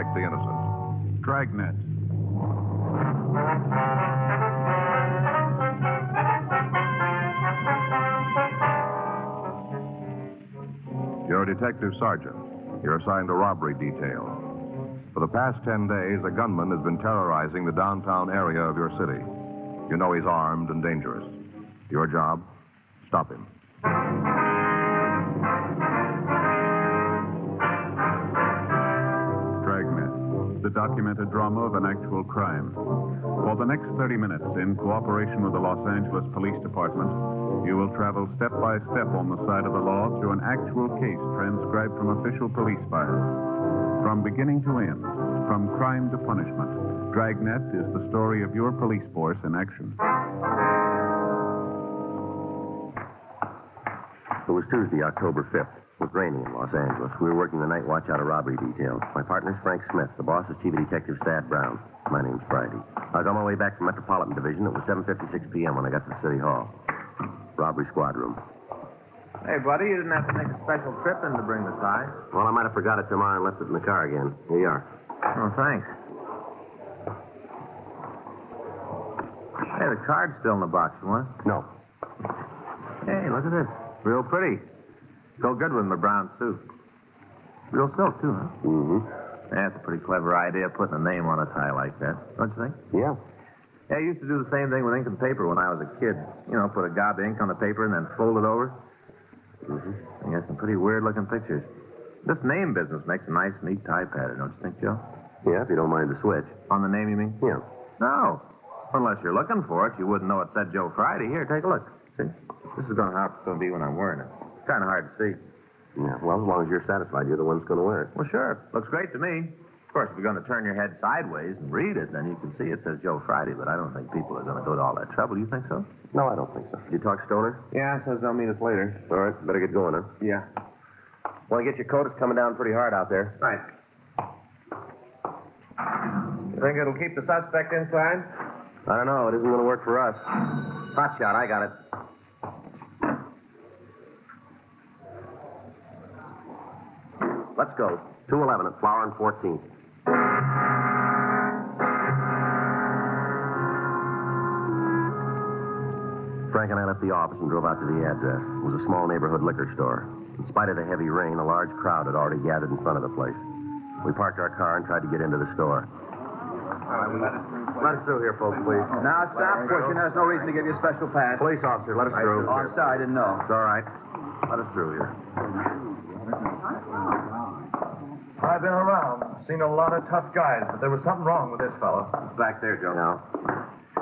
protect the innocent. Dragnet. You're a detective sergeant. You're assigned to robbery detail. For the past 10 days, a gunman has been terrorizing the downtown area of your city. You know he's armed and dangerous. Your job? Stop him. Dragnet, the documented drama of an actual crime. For the next 30 minutes, in cooperation with the Los Angeles Police Department, you will travel step by step on the side of the law through an actual case transcribed from official police files. From beginning to end, from crime to punishment, Dragnet is the story of your police force in action. It was Tuesday, October 5th. It was raining in Los Angeles. We were working the night watch out of robbery detail. My partner's Frank Smith. The boss is Chief of Detectives Thad Brown. My name's Friday. I was on my way back from Metropolitan Division. It was 7:56 p.m. when I got to the City Hall. Robbery squad room. Hey, buddy, you didn't have to make a special trip in to bring the tie. Well, I might have forgot it tomorrow and left it in the car again. Here you are. Oh, thanks. Hey, the card's still in the box, you want it? No. Hey, look at this. Real pretty. Go good with my brown suit. Real silk, too, huh? Mm-hmm. That's a pretty clever idea, putting a name on a tie like that. Don't you think? Yeah. Yeah, I used to do the same thing with ink and paper when I was a kid. You know, put a gob of ink on the paper and then fold it over. Mm-hmm. You got some pretty weird-looking pictures. This name business makes a nice, neat tie pattern, don't you think, Joe? Yeah, if you don't mind the switch. On the name, you mean? Yeah. No. Unless you're looking for it, you wouldn't know it said Joe Friday. Here, take a look. See? This is how it's going to be when I'm wearing it. It's kind of hard to see. Yeah, well, as long as you're satisfied, you're the one that's going to wear it. Well, sure. Looks great to me. Of course, if you're going to turn your head sideways and read it, then you can see it says Joe Friday, but I don't think people are going to go to all that trouble. Do you think so? No, I don't think so. Did you talk Stoner? Yeah, says they'll meet us later. All right, better get going, huh? Yeah. Want to get your coat? It's coming down pretty hard out there. Right. You think it'll keep the suspect inside? I don't know. It isn't going to work for us. Hot shot, I got it. Let's go. 211 at Flower and 14th. Frank and I left the office and drove out to the address. It was a small neighborhood liquor store. In spite of the heavy rain, a large crowd had already gathered in front of the place. We parked our car and tried to get into the store. Let us through here, folks, please. Now, stop pushing. There's no reason to give you a special pass. Police officer, let us through. Oh, I'm sorry. I didn't know. It's all right. Let us through here. I've been around, seen a lot of tough guys, but there was something wrong with this fellow. Back there, Joe. Now.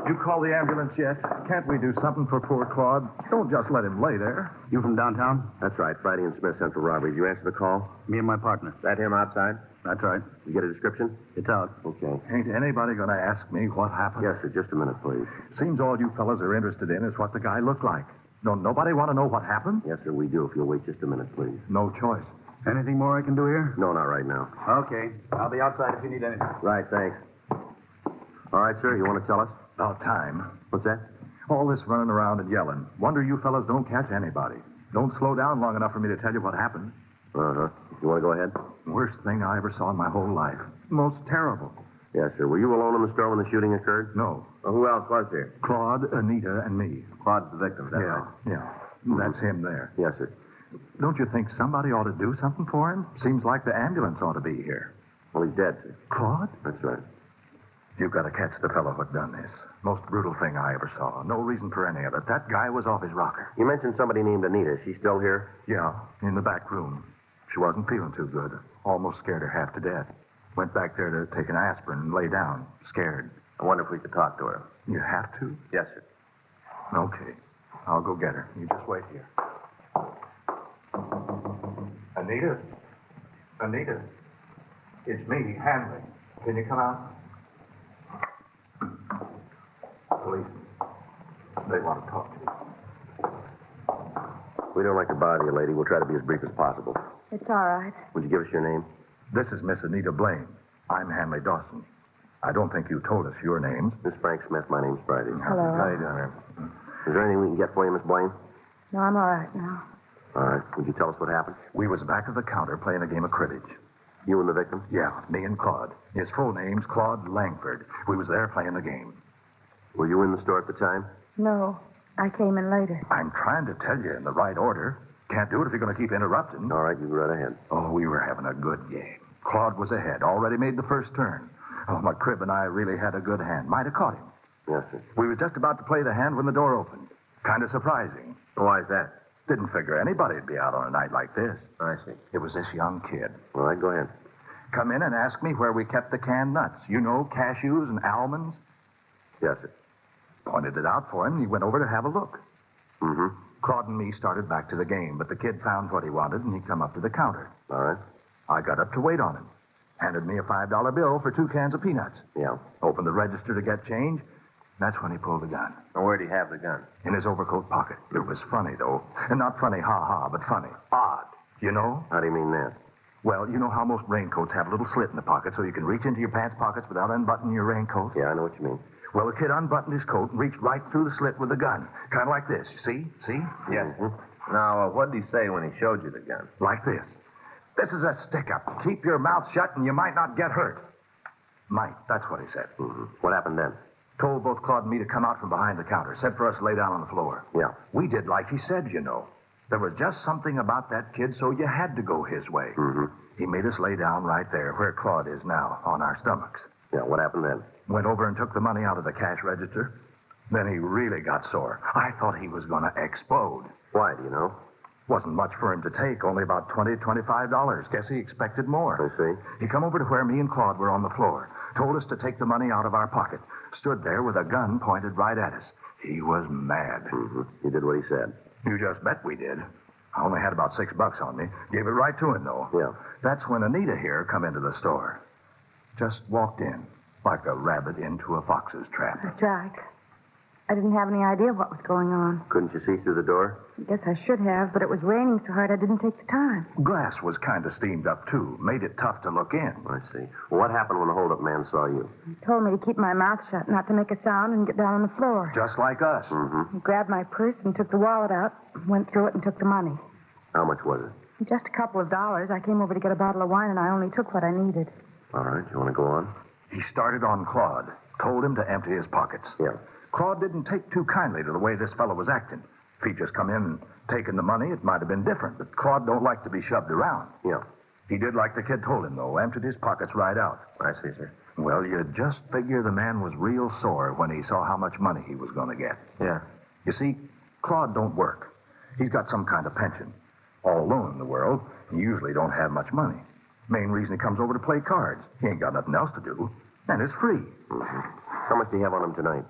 You call the ambulance yet? Can't we do something for poor Claude? Don't just let him lay there. You from downtown? That's right. Friday and Smith Central Robbery. Did you answer the call? Me and my partner. That him outside? That's right. You get a description? It's out. Okay. Ain't anybody going to ask me what happened? Yes, sir. Just a minute, please. Seems all you fellas are interested in is what the guy looked like. Don't nobody want to know what happened? Yes, sir, we do. If you'll wait just a minute, please. No choice. Anything more I can do here? No, not right now. Okay. I'll be outside if you need anything. Right, thanks. All right, sir. You want to tell us? About time. What's that? All this running around and yelling. Wonder you fellas don't catch anybody. Don't slow down long enough for me to tell you what happened. Uh-huh. You want to go ahead? Worst thing I ever saw in my whole life. Most terrible. Yes, sir. Were you alone in the store when the shooting occurred? No. Well, who else was here? Claude, Anita, and me. Claude's the victim, that's Yeah, right. yeah. That's him there. Yes, sir. Don't you think somebody ought to do something for him? Seems like the ambulance ought to be here. Well, he's dead, sir. Claude? That's right. You've got to catch the fellow who done this. Most brutal thing I ever saw. No reason for any of it. That guy was off his rocker. You mentioned somebody named Anita. Is she still here? Yeah, in the back room. She wasn't feeling too good. Almost scared her half to death. Went back there to take an aspirin and lay down, scared. I wonder if we could talk to her. You have to? Yes, sir. Okay. I'll go get her. You just wait here. Anita? Anita? It's me, Hanley. Can you come out? Policeman. They want to talk to you. We don't like to bother you, lady. We'll try to be as brief as possible. It's all right. Would you give us your name? This is Miss Anita Blaine. I'm Hanley Dawson. I don't think you told us your names. Miss Frank Smith. My name's Friday. Hello. How you doing, ma'am? Is there anything we can get for you, Miss Blaine? No, I'm all right now. All right. Would you tell us what happened? We was back of the counter playing a game of cribbage. You and the victim? Yeah, me and Claude. His full name's Claude Langford. We was there playing the game. Were you in the store at the time? No, I came in later. I'm trying to tell you in the right order. Can't do it if you're going to keep interrupting. All right, you go right ahead. Oh, we were having a good game. Claude was ahead, already made the first turn. Oh, McCribb and I really had a good hand. Might have caught him. Yes, sir. We was just about to play the hand when the door opened. Kind of surprising. Why is that? Didn't figure anybody'd be out on a night like this. I see. It was this young kid. All right, go ahead. Come in and ask me where we kept the canned nuts. You know, cashews and almonds. Yes, sir. Pointed it out for him, and he went over to have a look. Mm-hmm. Claude and me started back to the game, but the kid found what he wanted, and he come up to the counter. All right. I got up to wait on him. Handed me a $5 bill for 2 cans of peanuts. Yeah. Opened the register to get change. That's when he pulled the gun. Now, where'd he have the gun? In his overcoat pocket. It was funny, though. And not funny, ha-ha, but funny. Odd. You know? How do you mean that? Well, you know how most raincoats have a little slit in the pocket so you can reach into your pants pockets without unbuttoning your raincoat? Yeah, I know what you mean. Well, the kid unbuttoned his coat and reached right through the slit with the gun. Kind of like this. See? See? Yes. Now, what did he say when he showed you the gun? Like this. This is a stick-up. Keep your mouth shut and you might not get hurt. Might. That's what he said. Mm-hmm. What happened then? Told both Claude and me to come out from behind the counter. Said for us to lay down on the floor. Yeah. We did like he said, you know. There was just something about that kid, so you had to go his way. Mm-hmm. He made us lay down right there, where Claude is now, on our stomachs. Yeah, what happened then? Went over and took the money out of the cash register. Then he really got sore. I thought he was going to explode. Why, do you know? Wasn't much for him to take, only about $20, $25. Guess he expected more. I see. He come over to where me and Claude were on the floor. Told us to take the money out of our pocket. Stood there with a gun pointed right at us. He was mad. Mm-hmm. He did what he said. You just bet we did. I only had about $6 on me. Gave it right to him, though. Yeah. That's when Anita here come into the store. Just walked in, like a rabbit into a fox's trap. That's right. I didn't have any idea what was going on. Couldn't you see through the door? I guess I should have, but it was raining so hard I didn't take the time. Glass was kind of steamed up, too. Made it tough to look in. I see. Well, what happened when the hold-up man saw you? He told me to keep my mouth shut, not to make a sound, and get down on the floor. Just like us. Mm-hmm. He grabbed my purse and took the wallet out, went through it and took the money. How much was it? Just a couple of dollars. I came over to get a bottle of wine, and I only took what I needed. All right, you want to go on? He started on Claude. Told him to empty his pockets. Yeah. Claude didn't take too kindly to the way this fellow was acting. If he'd just come in and taken the money, it might have been different. But Claude don't like to be shoved around. Yeah. He did like the kid told him, though. Emptied his pockets right out. I see, sir. Well, you'd just figure the man was real sore when he saw how much money he was going to get. Yeah. You see, Claude don't work. He's got some kind of pension. All alone in the world, he usually don't have much money. Main reason he comes over to play cards. He ain't got nothing else to do. And it's free. Mm-hmm. How much do you have on him tonight?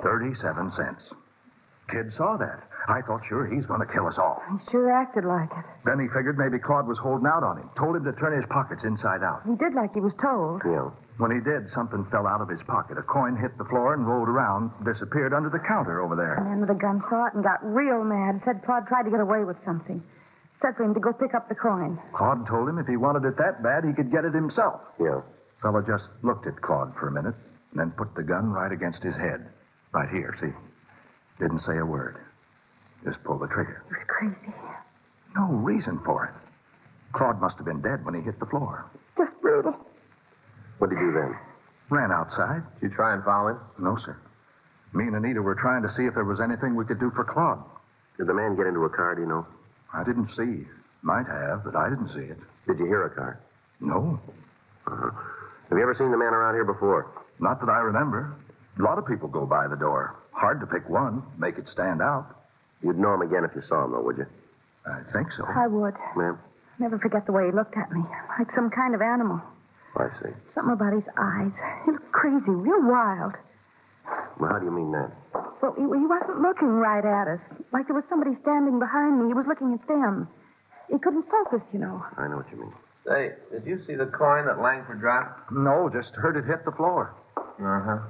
37 cents. Kid saw that. I thought sure he's going to kill us all. He sure acted like it. Then he figured maybe Claude was holding out on him. Told him to turn his pockets inside out. He did like he was told. Yeah. When he did, something fell out of his pocket. A coin hit the floor and rolled around, disappeared under the counter over The there. man with the gun saw it and got real mad. Said Claude tried to get away with something. Said for him to go pick up the coin. Claude told him if he wanted it that bad, he could get it himself. Yeah. Fellow just looked at Claude for a minute, and then put the gun right against his head. Right here, see? Didn't say a word. Just pulled the trigger. He was crazy. No reason for it. Claude must have been dead when he hit the floor. Just brutal. What did you do then? Ran outside. Did you try and follow him? No, sir. Me and Anita were trying to see if there was anything we could do for Claude. Did the man get into a car, do you know? I didn't see. Might have, but I didn't see it. Did you hear a car? No. Uh-huh. Have you ever seen the man around here before? Not that I remember. A lot of people go by the door. Hard to pick one, make it stand out. You'd know him again if you saw him, though, would you? I think so. I would. Ma'am? Never forget the way he looked at me. Like some kind of animal. I see. Something about his eyes. He looked crazy, real wild. Well, how do you mean that? Well, he wasn't looking right at us. Like there was somebody standing behind me. He was looking at them. He couldn't focus, you know. I know what you mean. Say, did you see the coin that Langford dropped? No, just heard it hit the floor. Uh-huh.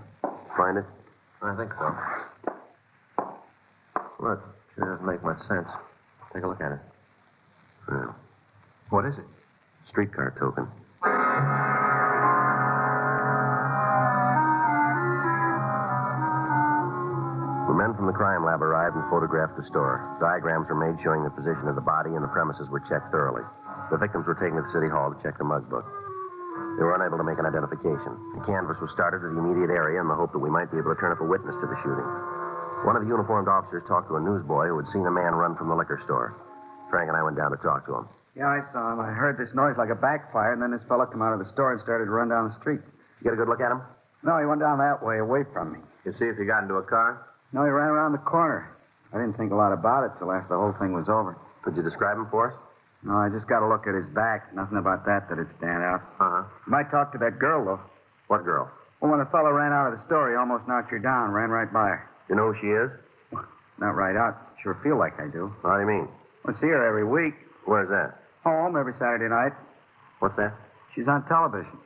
Find it? I think so. Look, sure doesn't make much sense. Take a look at it. Yeah. What is it? Streetcar token. The men from the crime lab arrived and photographed the store. Diagrams were made showing the position of the body, and the premises were checked thoroughly. The victims were taken to the city hall to check the mug book. They were unable to make an identification. A canvass was started to the immediate area in the hope that we might be able to turn up a witness to the shooting. One of the uniformed officers talked to a newsboy who had seen a man run from the liquor store. Frank and I went down to talk to him. Yeah, I saw him. I heard this noise like a backfire, and then this fella come out of the store and started to run down the street. You get a good look at him? No, he went down that way, away from me. You see if he got into a car? No, he ran around the corner. I didn't think a lot about it till after the whole thing was over. Could you describe him for us? No, I just got to look at his back. Nothing about that'd stand out. Uh-huh. Might talk to that girl, though. What girl? Well, when the fellow ran out of the store, he almost knocked her down, ran right by her. You know who she is? Not right out. Sure feel like I do. How do you mean? I see her every week. Where's that? Home every Saturday night. What's that? She's on television.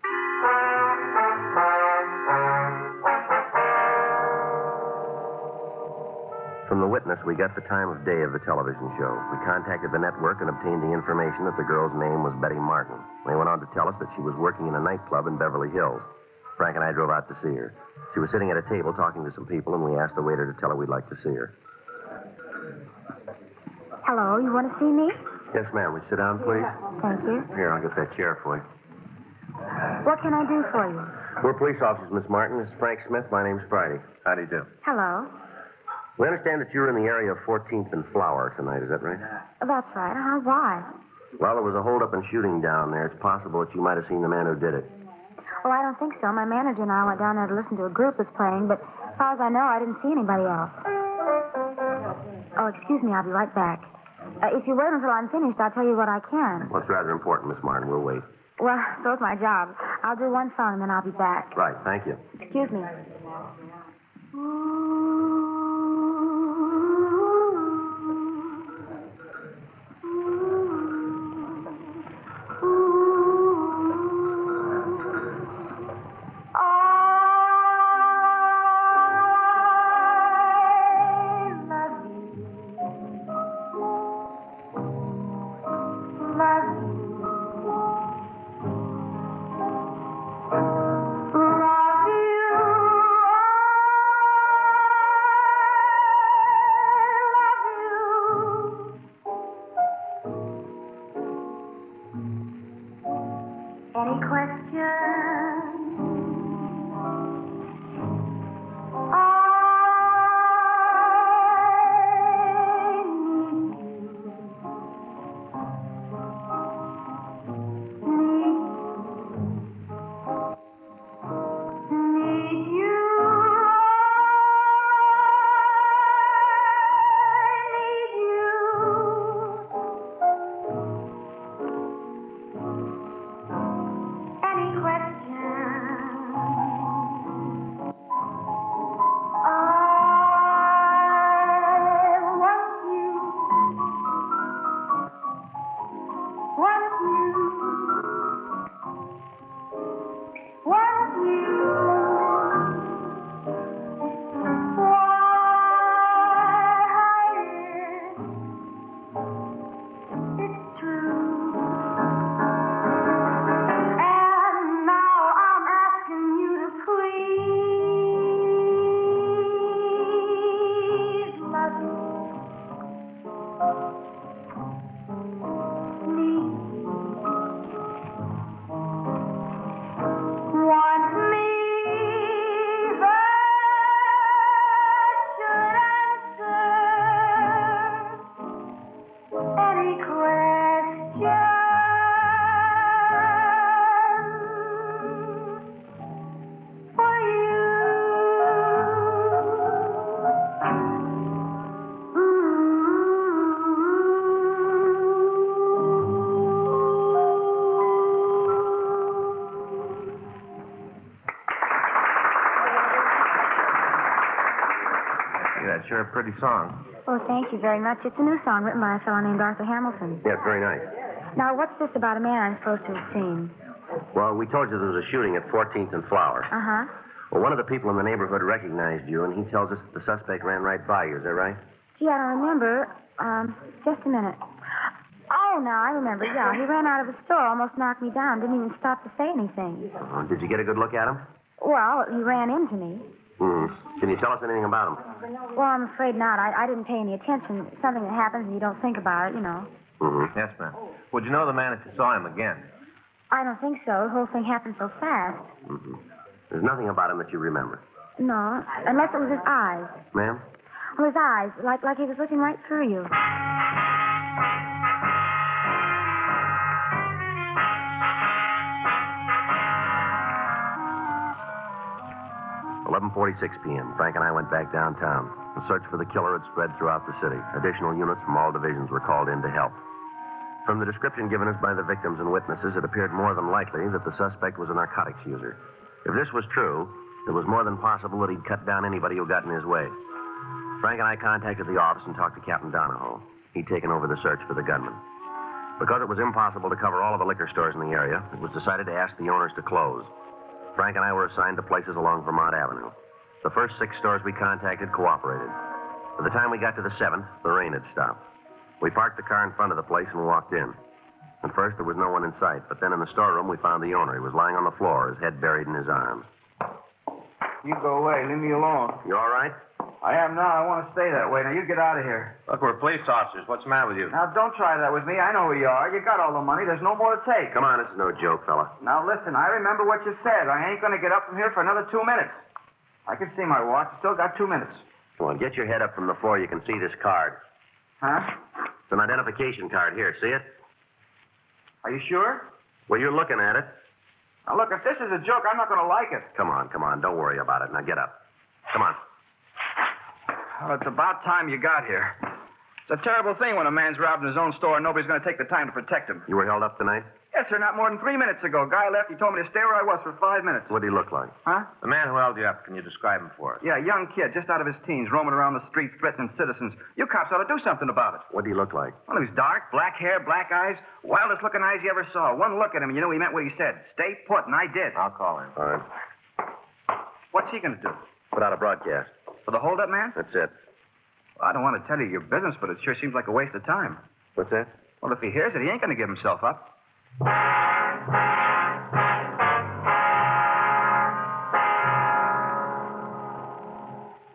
From the witness, we got the time of day of the television show. We contacted the network and obtained the information that the girl's name was Betty Martin. They went on to tell us that she was working in a nightclub in Beverly Hills. Frank and I drove out to see her. She was sitting at a table talking to some people, and we asked the waiter to tell her we'd like to see her. Hello, you want to see me? Yes, ma'am. Would you sit down, please? Thank you. Here, I'll get that chair for you. What can I do for you? We're police officers, Miss Martin. This is Frank Smith. My name's Friday. How do you do? Hello. We understand that you're in the area of 14th and Flower tonight. Is that right? That's right. Why? Well, there was a hold-up and shooting down there. It's possible that you might have seen the man who did it. Well, I don't think so. My manager and I went down there to listen to a group that's playing, but as far as I know, I didn't see anybody else. Oh, excuse me. I'll be right back. If you wait until I'm finished, I'll tell you what I can. Well, it's rather important, Miss Martin. We'll wait. Well, so's my job. I'll do one song, and then I'll be back. Right. Thank you. Excuse me. Any questions? That's sure a pretty song. Oh, thank you very much. It's a new song written by a fellow named Arthur Hamilton. Yeah, it's very nice. Now, what's this about a man I'm supposed to have seen? Well, we told you there was a shooting at 14th and Flower. Uh-huh. Well, one of the people in the neighborhood recognized you, and he tells us that the suspect ran right by you. Is that right? Gee, I don't remember. Just a minute. Oh, now I remember. Yeah, he ran out of the store, almost knocked me down, didn't even stop to say anything. Did you get a good look at him? Well, he ran into me. Can you tell us anything about him? Well, I'm afraid not. I didn't pay any attention. Something that happens and you don't think about it, you know. Mm-hmm. Yes, ma'am. Would you know the man if you saw him again? I don't think so. The whole thing happened so fast. Mm-hmm. There's nothing about him that you remember. No, unless it was his eyes. Ma'am? Well, his eyes, like he was looking right through you. 11:46 p.m. Frank and I went back downtown. The search for the killer had spread throughout the city. Additional units from all divisions were called in to help. From the description given us by the victims and witnesses, it appeared more than likely that the suspect was a narcotics user. If this was true, it was more than possible that he'd cut down anybody who got in his way. Frank and I contacted the office and talked to Captain Donahoe. He'd taken over the search for the gunman. Because it was impossible to cover all of the liquor stores in the area, it was decided to ask the owners to close. Frank and I were assigned to places along Vermont Avenue. The first 6 stores we contacted cooperated. By the time we got to the 7th, the rain had stopped. We parked the car in front of the place and walked in. At first, there was no one in sight, but then in the storeroom, we found the owner. He was lying on the floor, his head buried in his arms. You go away. Leave me alone. You all right? I am now. I want to stay that way. Now, you get out of here. Look, we're police officers. What's the matter with you? Now, don't try that with me. I know who you are. You got all the money. There's no more to take. Come on, this is no joke, fella. Now, listen. I remember what you said. I ain't going to get up from here for another 2 minutes. I can see my watch. Still got 2 minutes. Come on, get your head up from the floor. You can see this card. Huh? It's an identification card. Here, see it? Are you sure? Well, you're looking at it. Now, look, if this is a joke, I'm not going to like it. Come on. Don't worry about it. Now, get up. Come on. Well, it's about time you got here. It's a terrible thing when a man's robbing his own store and nobody's going to take the time to protect him. You were held up tonight? Yes, sir, not more than 3 minutes ago. Guy left. He told me to stay where I was for 5 minutes. What did he look like? Huh? The man who held you up, can you describe him for us? Yeah, young kid, just out of his teens, roaming around the streets, threatening citizens. You cops ought to do something about it. What did he look like? Well, he was dark, black hair, black eyes, wildest looking eyes you ever saw. One look at him, and you knew he meant what he said. Stay put, and I did. I'll call him. All right. What's he going to do? Put out a broadcast. For the hold-up man? That's it. Well, I don't want to tell you your business, but it sure seems like a waste of time. What's that? Well, if he hears it, he ain't going to give himself up.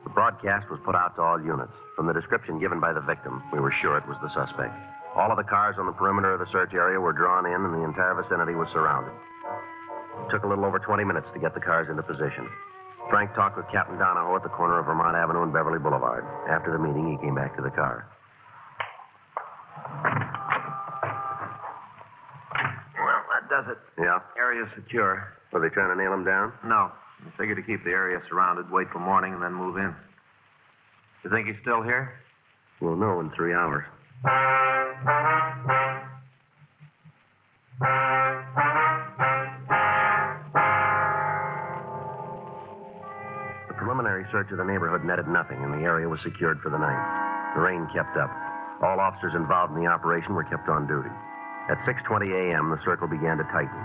The broadcast was put out to all units. From the description given by the victim, we were sure it was the suspect. All of the cars on the perimeter of the search area were drawn in, and the entire vicinity was surrounded. It took a little over 20 minutes to get the cars into position. Frank talked with Captain Donahoe at the corner of Vermont Avenue and Beverly Boulevard. After the meeting, he came back to the car. Well, that does it. Yeah? Area's secure. Were they trying to nail him down? No. We figured to keep the area surrounded, wait till morning, and then move in. You think he's still here? We'll know in 3 hours. The preliminary search of the neighborhood netted nothing, and the area was secured for the night. The rain kept up. All officers involved in the operation were kept on duty. At 6:20 a.m., the circle began to tighten.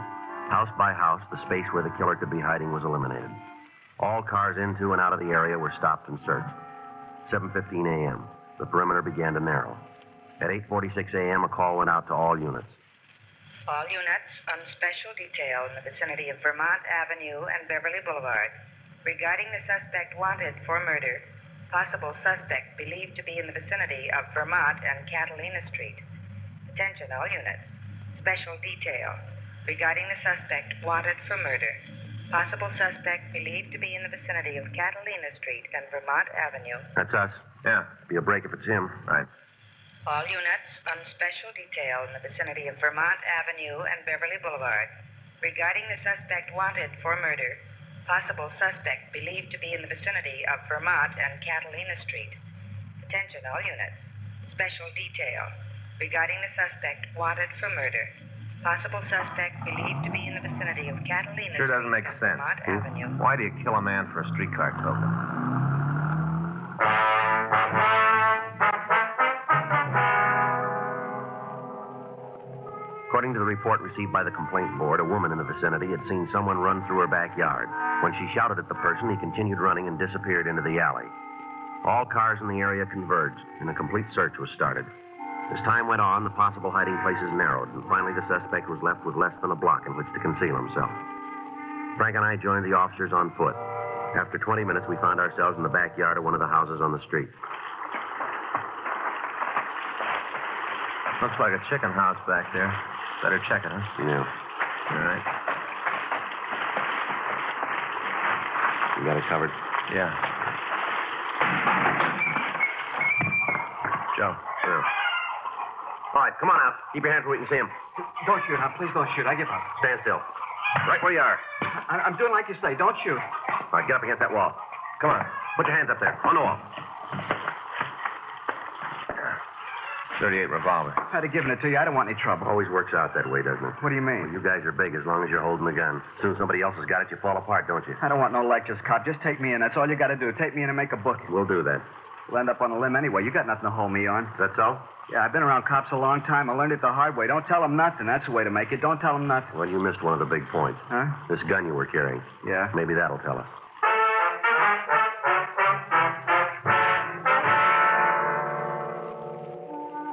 House by house, the space where the killer could be hiding was eliminated. All cars into and out of the area were stopped and searched. 7:15 a.m., the perimeter began to narrow. At 8:46 a.m., a call went out to all units. All units on special detail in the vicinity of Vermont Avenue and Beverly Boulevard regarding the suspect wanted for murder. Possible suspect believed to be in the vicinity of Vermont and Catalina Street. Attention, all units. Special detail regarding the suspect wanted for murder. Possible suspect believed to be in the vicinity of Catalina Street and Vermont Avenue. That's us. Yeah. Be a break if it's him. Right. All units on special detail in the vicinity of Vermont Avenue and Beverly Boulevard regarding the suspect wanted for murder. Possible suspect believed to be in the vicinity of Vermont and Catalina Street. Attention, all units. Special detail regarding the suspect wanted for murder. Possible suspect believed to be in the vicinity of Catalina Sure Street doesn't make and sense. Vermont Avenue. Why do you kill a man for a streetcar token? According to the report received by the complaint board, a woman in the vicinity had seen someone run through her backyard. When she shouted at the person, he continued running and disappeared into the alley. All cars in the area converged, and a complete search was started. As time went on, the possible hiding places narrowed, and finally the suspect was left with less than a block in which to conceal himself. Frank and I joined the officers on foot. After 20 minutes, we found ourselves in the backyard of one of the houses on the street. Looks like a chicken house back there. Better check it, huh? Yeah. All right. You got it covered? Yeah. Joe, through. All right, come on out. Keep your hands where we can see him. Don't shoot, now. Please don't shoot. I give up. Stand still. Right where you are. I'm doing like you say. Don't shoot. All right, get up against that wall. Come on. Put your hands up there. On the wall. .38 revolver. I'd have given it to you. I don't want any trouble. Always works out that way, doesn't it? What do you mean? You guys are big as long as you're holding the gun. As soon as somebody else has got it, you fall apart, don't you? I don't want no lectures, cop. Just take me in. That's all you got to do. Take me in and make a booking. We'll do that. We'll end up on a limb anyway. You got nothing to hold me on. That's all? Yeah, I've been around cops a long time. I learned it the hard way. Don't tell them nothing. That's the way to make it. Don't tell them nothing. Well, you missed one of the big points. Huh? This gun you were carrying. Yeah. Maybe that'll tell us.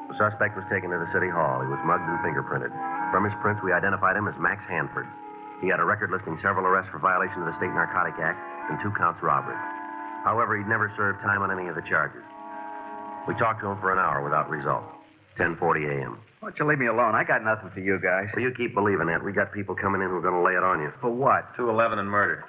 The suspect was taken to the city hall. He was mugged and fingerprinted. From his prints, we identified him as Max Hanford. He had a record listing several arrests for violation of the State Narcotic Act and 2 counts robbery. However, he'd never served time on any of the charges. We talked to him for an hour without result. 10:40 a.m. Why don't you leave me alone? I got nothing for you guys. Well, you keep believing that. We got people coming in who are going to lay it on you. For what? 211 and murder.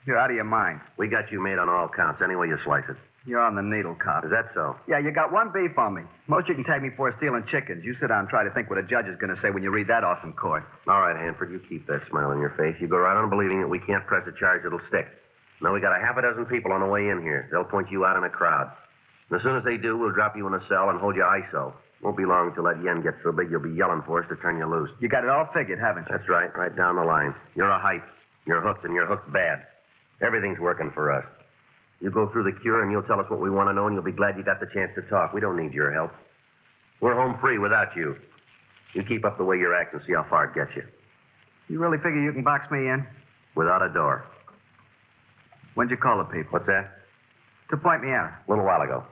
You're out of your mind. We got you made on all counts, any way you slice it. You're on the needle, cop. Is that so? Yeah, you got one beef on me. Most you can take me for is stealing chickens. You sit down and try to think what a judge is going to say when you read that off in court. All right, Hanford, you keep that smile on your face. You go right on believing that we can't press a charge that'll stick. Now, we got a half a dozen people on the way in here. They'll point you out in a crowd. And as soon as they do, we'll drop you in a cell and hold you ISO. Won't be long until that yen gets so big you'll be yelling for us to turn you loose. You got it all figured, haven't you? That's right down the line. You're a hype. You're hooked, and you're hooked bad. Everything's working for us. You go through the cure, and you'll tell us what we want to know, and you'll be glad you got the chance to talk. We don't need your help. We're home free without you. You keep up the way you're acting, see how far it gets you. You really figure you can box me in? Without a door. When'd you call the people? What's that? To point me out. A little while ago.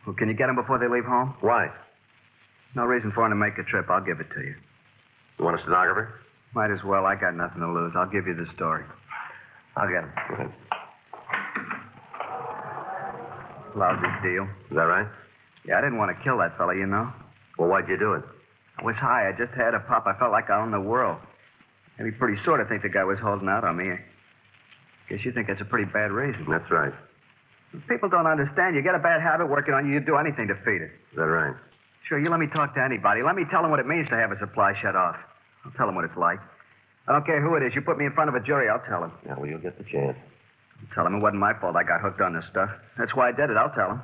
Well, can you get them before they leave home? Why? No reason for them to make a trip. I'll give it to you. You want a stenographer? Might as well. I got nothing to lose. I'll give you the story. I'll get him. Go ahead. Lousy deal. Is that right? Yeah, I didn't want to kill that fella, you know. Well, why'd you do it? I was high. I just had a pop. I felt like I owned the world. Maybe pretty sure to think the guy was holding out on me. I guess you think that's a pretty bad reason. That's right. People don't understand. You get a bad habit working on you, you'd do anything to feed it. Is that right? Sure, you let me talk to anybody. Let me tell them what it means to have a supply shut off. I'll tell them what it's like. I don't care who it is. You put me in front of a jury, I'll tell them. Yeah, well, you'll get the chance. I'll tell them it wasn't my fault I got hooked on this stuff. That's why I did it. I'll tell them.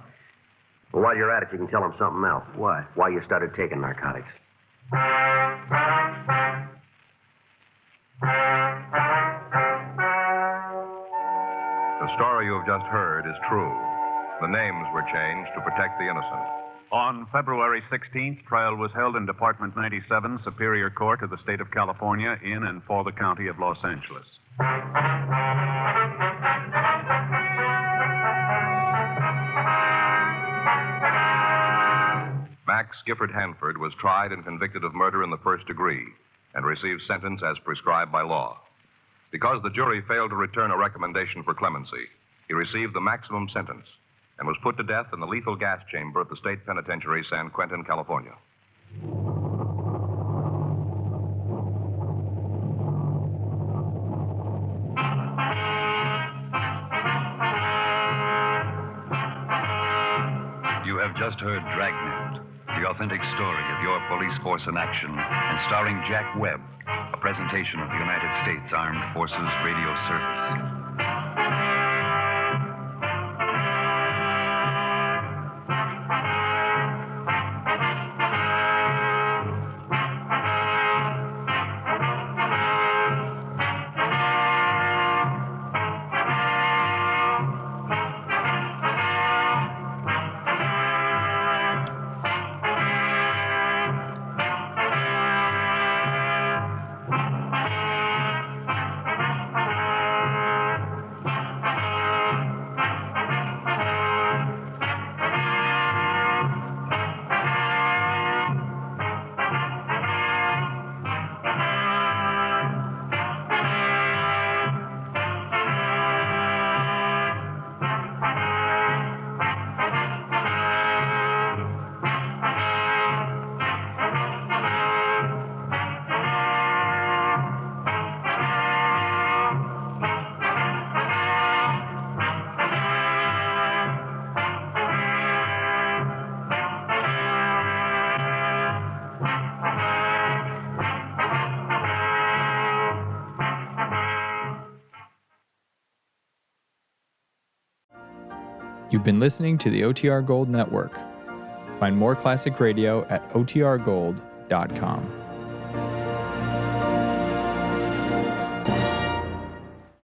Well, while you're at it, you can tell them something else. What? Why you started taking narcotics. The story you have just heard is true. The names were changed to protect the innocent. On February 16th, trial was held in Department 97, Superior Court of the State of California, in and for the County of Los Angeles. Max Gifford Hanford was tried and convicted of murder in the first degree and received sentence as prescribed by law. Because the jury failed to return a recommendation for clemency, he received the maximum sentence and was put to death in the lethal gas chamber at the State Penitentiary, San Quentin, California. You have just heard Dragnet, the authentic story of your police force in action, and starring Jack Webb, a presentation of the United States Armed Forces Radio Service. You've been listening to the OTR Gold Network. Find more classic radio at otrgold.com.